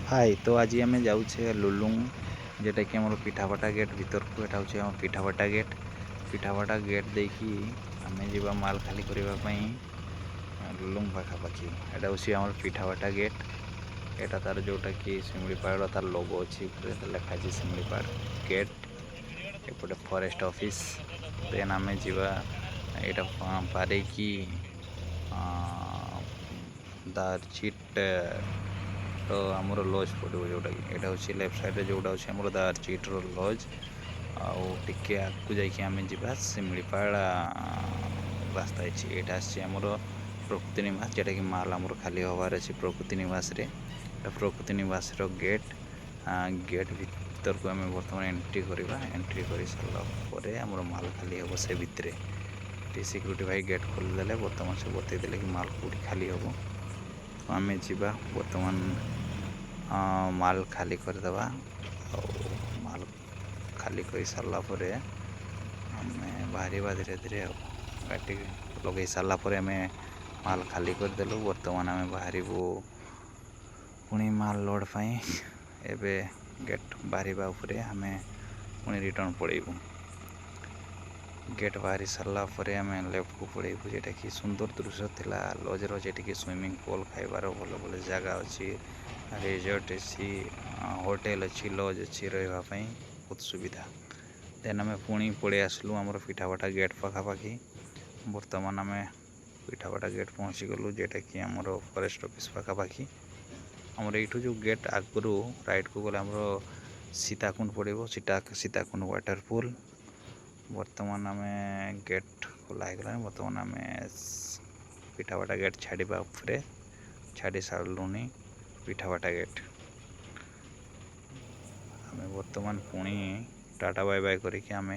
हाय तो आज आम जाऊे लुलुंग जेटा कि आम पिठाभटा गेट भीतर को यहाँ हूँ आम पिठाभटा गेट देखी आम जा माल खाली करने लुलुंग पाखापाखि यहाँ हूँ आम पिठाभटा गेट यहाँ तार जोटा कि शिमिलीपाड़ तार लोगो अच्छी लिखाई शिमिलीपाड़ गेट एपटे फॉरेस्ट ऑफिस देन आम जा यहाँ पारे कि दारचिट तो आमर लज पड़ो जोटा कि यहाँ हूँ लेफ्ट साइड जोटा हूँ आम दारचिट्र लज आगे आगे जामें जा शिमिलीपाड़ रास्ता है यहाँ आमर प्रकृति निवास जेटा कि माल आमर खाली हबार अच्छे प्रकृति निवास रे प्रकृति निवास गेट गेट भीतर को आम बर्तमान एंट्री करवा एंट्री कर सारापर आमर माल खाली हम से भितर सिक्यूरीटी भाई गेट खोलीदे बर्तमान से बतईदे कि माल कौटी खाली हम तो आम जा बर्तमान माल खाली करदे माल खाली कर सारापर आम बाहर धीरे धीरे गाड़ी लगे सारापर आम माल खाली करदेलु बर्तमान आम बाहर पुणी माल लोड पाई एबे गेट बाहर आम पुणी रिटर्न पड़ेबू गेट बाहरी सारापर आम लेफ्ट को पड़ेबू जेटा कि सुंदर दृश्य थिला लजर जेटिकी स्विमिंग पूल खाइबार भल भल जगह अच्छी रिजॉर्ट अच्छी होटेल अच्छी लज अच्छी रही बहुत सुविधा देन आम पुणी पड़े आसलु आमर पिठाभटा गेट पाखापाखि बर्तमान आम पिठाभटा गेट पहुँची गलु जेटा कि आमर फॉरेस्ट ऑफिस पाखापाखि आमर यू जो गेट आगु राइट को गले आमर सीताकुंड पड़ो सीताकुंड वाटरफॉल बर्तमान आम गेट खोला है बर्तमान आम पिठाभटा गेट छाड़ा उपरे छाड़ी सारूनी पिठाभटा गेट आम बर्तमान पुणी टाटा बाय बाय करके आम